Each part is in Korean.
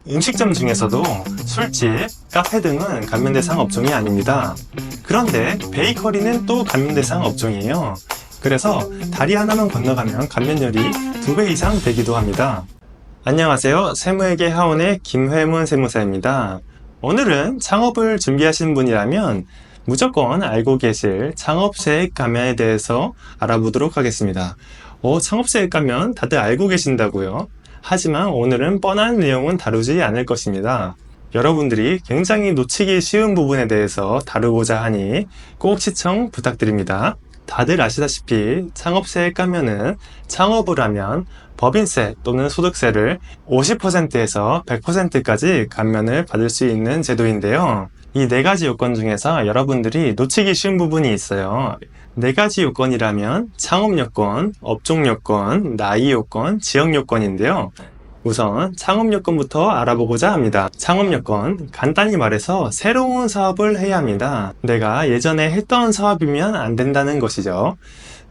음식점 중에서도 술집, 카페 등은 감면 대상 업종이 아닙니다. 그런데 베이커리는 또 감면 대상 업종이에요. 그래서 다리 하나만 건너가면 감면율이 2배 이상 되기도 합니다. 안녕하세요. 세무회계 하원의 김회문 세무사입니다. 오늘은 창업을 준비하시는 분이라면 무조건 알고 계실 창업세액 감면에 대해서 알아보도록 하겠습니다. 창업세액 감면 다들 알고 계신다고요? 하지만 오늘은 뻔한 내용은 다루지 않을 것입니다. 여러분들이 굉장히 놓치기 쉬운 부분에 대해서 다루고자 하니 꼭 시청 부탁드립니다. 다들 아시다시피 창업세액 감면은 창업을 하면 법인세 또는 소득세를 50%에서 100%까지 감면을 받을 수 있는 제도인데요. 이 4가지 요건 중에서 여러분들이 놓치기 쉬운 부분이 있어요. 4가지 요건이라면 창업 요건, 업종 요건, 나이 요건, 지역 요건인데요. 우선 창업 요건부터 알아보고자 합니다. 창업 요건, 간단히 말해서 새로운 사업을 해야 합니다. 내가 예전에 했던 사업이면 안 된다는 것이죠.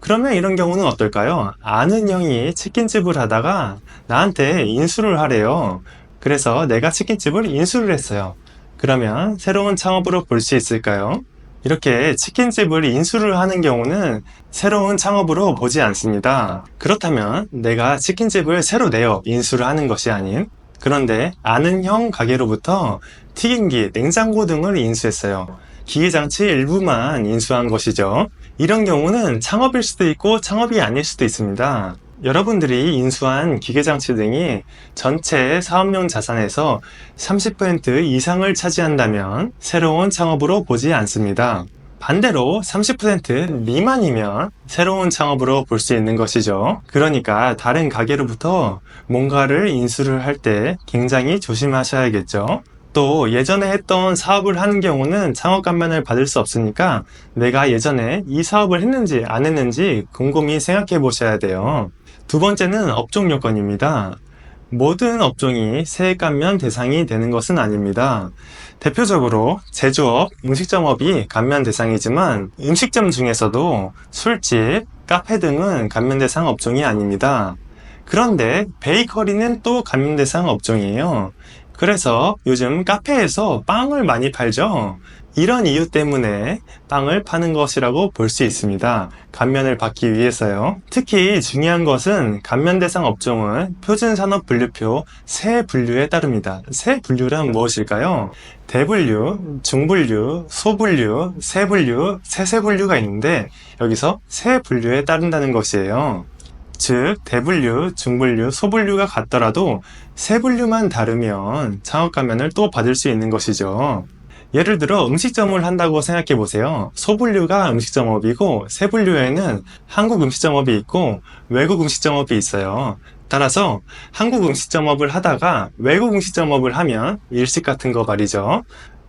그러면 이런 경우는 어떨까요? 아는 형이 치킨집을 하다가 나한테 인수를 하래요. 그래서 내가 치킨집을 인수를 했어요. 그러면 새로운 창업으로 볼 수 있을까요? 이렇게 치킨집을 인수를 하는 경우는 새로운 창업으로 보지 않습니다. 그렇다면 내가 치킨집을 새로 내어 인수를 하는 것이 아닌, 그런데 아는 형 가게로부터 튀김기, 냉장고 등을 인수했어요. 기계장치 일부만 인수한 것이죠. 이런 경우는 창업일 수도 있고 창업이 아닐 수도 있습니다. 여러분들이 인수한 기계장치 등이 전체 사업용 자산에서 30% 이상을 차지한다면 새로운 창업으로 보지 않습니다. 반대로 30% 미만이면 새로운 창업으로 볼 수 있는 것이죠. 그러니까 다른 가게로부터 뭔가를 인수를 할 때 굉장히 조심하셔야겠죠. 또 예전에 했던 사업을 하는 경우는 창업 감면을 받을 수 없으니까 내가 예전에 이 사업을 했는지 안 했는지 곰곰이 생각해 보셔야 돼요. 두 번째는 업종 요건입니다. 모든 업종이 세액 감면 대상이 되는 것은 아닙니다. 대표적으로 제조업, 음식점업이 감면 대상이지만 음식점 중에서도 술집, 카페 등은 감면 대상 업종이 아닙니다. 그런데 베이커리는 또 감면 대상 업종이에요. 그래서 요즘 카페에서 빵을 많이 팔죠. 이런 이유 때문에 빵을 파는 것이라고 볼 수 있습니다. 감면을 받기 위해서요. 특히 중요한 것은 감면 대상 업종은 표준산업분류표 세 분류에 따릅니다. 세 분류란 무엇일까요? 대분류, 중분류, 소분류, 세분류, 세세분류가 있는데 여기서 세 분류에 따른다는 것이에요. 즉 대분류, 중분류, 소분류가 같더라도 세분류만 다르면 창업 감면을 또 받을 수 있는 것이죠. 예를 들어 음식점을 한다고 생각해 보세요. 소분류가 음식점업이고 세분류에는 한국 음식점업이 있고 외국 음식점업이 있어요. 따라서 한국 음식점업을 하다가 외국 음식점업을 하면 일식 같은 거 말이죠.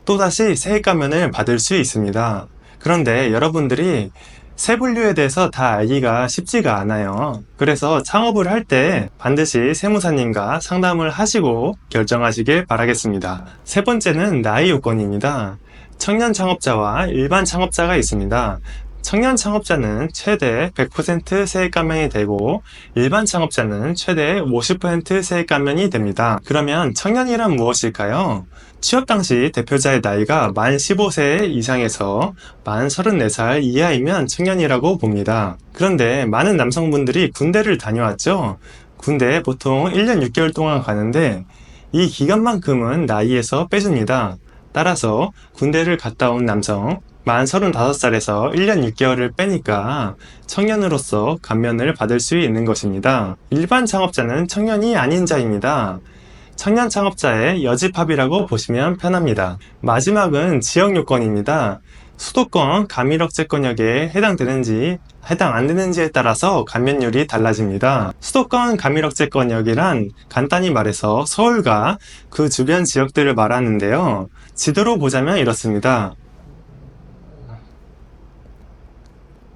또다시 세액 감면을 받을 수 있습니다. 그런데 여러분들이 세분류에 대해서 다 알기가 쉽지가 않아요. 그래서 창업을 할 때 반드시 세무사님과 상담을 하시고 결정하시길 바라겠습니다. 세 번째는 나이 요건입니다. 청년 창업자와 일반 창업자가 있습니다. 청년 창업자는 최대 100% 세액 감면이 되고 일반 창업자는 최대 50% 세액 감면이 됩니다. 그러면 청년이란 무엇일까요? 취업 당시 대표자의 나이가 만 15세 이상에서 만 34살 이하이면 청년이라고 봅니다. 그런데 많은 남성분들이 군대를 다녀왔죠? 군대에 보통 1년 6개월 동안 가는데 이 기간만큼은 나이에서 빼줍니다. 따라서 군대를 갔다 온 남성 만 35살에서 1년 6개월을 빼니까 청년으로서 감면을 받을 수 있는 것입니다. 일반 창업자는 청년이 아닌 자입니다. 청년 창업자의 여집합이라고 보시면 편합니다. 마지막은 지역 요건입니다. 수도권 가밀억제권역에 해당되는지 해당 안 되는지에 따라서 감면율이 달라집니다. 수도권 가밀억제권역이란 간단히 말해서 서울과 그 주변 지역들을 말하는데요. 지도로 보자면 이렇습니다.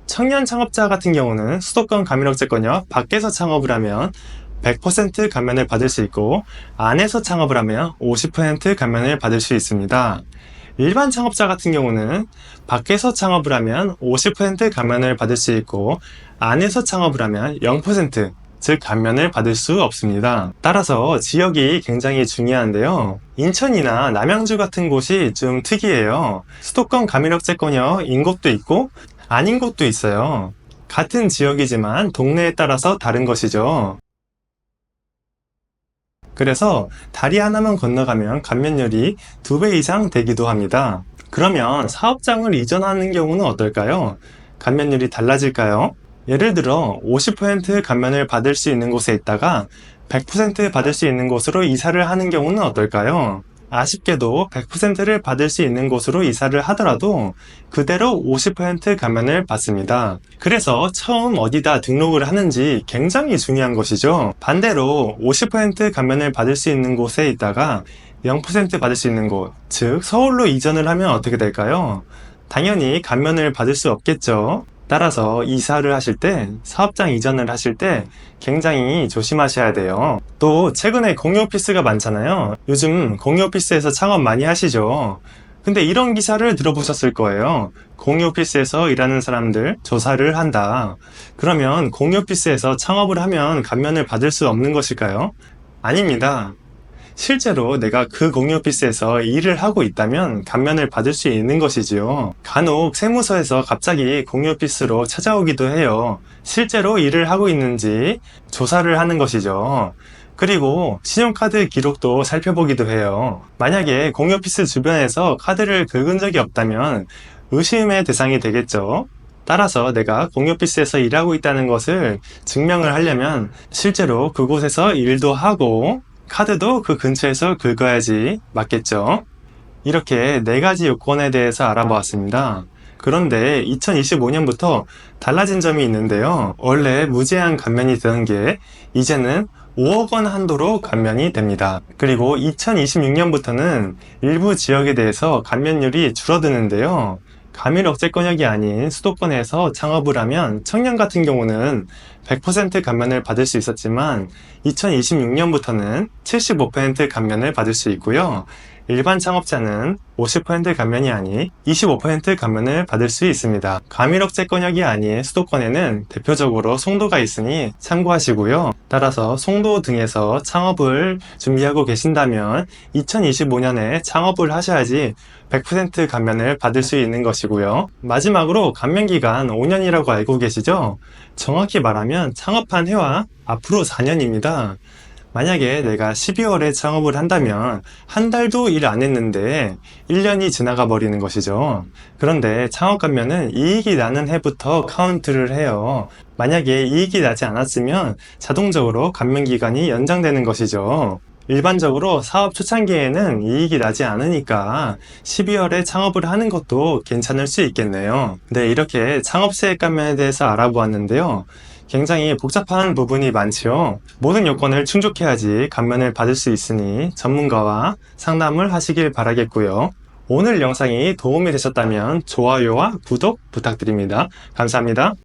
청년 창업자 같은 경우는 수도권 가밀억제권역 밖에서 창업을 하면 100% 감면을 받을 수 있고 안에서 창업을 하면 50% 감면을 받을 수 있습니다. 일반 창업자 같은 경우는 밖에서 창업을 하면 50% 감면을 받을 수 있고 안에서 창업을 하면 0%, 즉 감면을 받을 수 없습니다. 따라서 지역이 굉장히 중요한데요. 인천이나 남양주 같은 곳이 좀 특이해요. 수도권 가밀억제권역인 곳도 있고 아닌 곳도 있어요. 같은 지역이지만 동네에 따라서 다른 것이죠. 그래서 다리 하나만 건너가면 감면율이 2배 이상 되기도 합니다. 그러면 사업장을 이전하는 경우는 어떨까요? 감면율이 달라질까요? 예를 들어 50% 감면을 받을 수 있는 곳에 있다가 100% 받을 수 있는 곳으로 이사를 하는 경우는 어떨까요? 아쉽게도 100%를 받을 수 있는 곳으로 이사를 하더라도 그대로 50% 감면을 받습니다. 그래서 처음 어디다 등록을 하는지 굉장히 중요한 것이죠. 반대로 50% 감면을 받을 수 있는 곳에 있다가 0% 받을 수 있는 곳, 즉 서울로 이전을 하면 어떻게 될까요? 당연히 감면을 받을 수 없겠죠. 따라서 이사를 하실 때, 사업장 이전을 하실 때 굉장히 조심하셔야 돼요. 또 최근에 공유 오피스가 많잖아요. 요즘 공유 오피스에서 창업 많이 하시죠. 근데 이런 기사를 들어보셨을 거예요. 공유 오피스에서 일하는 사람들 조사를 한다. 그러면 공유 오피스에서 창업을 하면 감면을 받을 수 없는 것일까요? 아닙니다. 실제로 내가 그 공유 오피스에서 일을 하고 있다면 감면을 받을 수 있는 것이지요. 간혹 세무서에서 갑자기 공유 오피스로 찾아오기도 해요. 실제로 일을 하고 있는지 조사를 하는 것이죠. 그리고 신용카드 기록도 살펴보기도 해요. 만약에 공유 오피스 주변에서 카드를 긁은 적이 없다면 의심의 대상이 되겠죠. 따라서 내가 공유 오피스에서 일하고 있다는 것을 증명을 하려면 실제로 그곳에서 일도 하고 카드도 그 근처에서 긁어야지 맞겠죠? 이렇게 4가지 요건에 대해서 알아보았습니다. 그런데 2025년부터 달라진 점이 있는데요. 원래 무제한 감면이 되던 게 이제는 5억 원 한도로 감면이 됩니다. 그리고 2026년부터는 일부 지역에 대해서 감면율이 줄어드는데요. 가밀억제권역이 아닌 수도권에서 창업을 하면 청년 같은 경우는 100% 감면을 받을 수 있었지만 2026년부터는 75% 감면을 받을 수 있고요. 일반 창업자는 50% 감면이 아닌 25% 감면을 받을 수 있습니다. 가밀억제권역이 아닌 수도권에는 대표적으로 송도가 있으니 참고하시고요. 따라서 송도 등에서 창업을 준비하고 계신다면 2025년에 창업을 하셔야지 100% 감면을 받을 수 있는 것이고요. 마지막으로 감면기간 5년이라고 알고 계시죠? 정확히 말하면 창업한 해와 앞으로 4년입니다. 만약에 내가 12월에 창업을 한다면 한 달도 일 안 했는데 1년이 지나가 버리는 것이죠. 그런데 창업 감면은 이익이 나는 해부터 카운트를 해요. 만약에 이익이 나지 않았으면 자동적으로 감면 기간이 연장되는 것이죠. 일반적으로 사업 초창기에는 이익이 나지 않으니까 12월에 창업을 하는 것도 괜찮을 수 있겠네요. 네, 이렇게 창업세액 감면에 대해서 알아보았는데요. 굉장히 복잡한 부분이 많지요. 모든 요건을 충족해야지 감면을 받을 수 있으니 전문가와 상담을 하시길 바라겠고요. 오늘 영상이 도움이 되셨다면 좋아요와 구독 부탁드립니다. 감사합니다.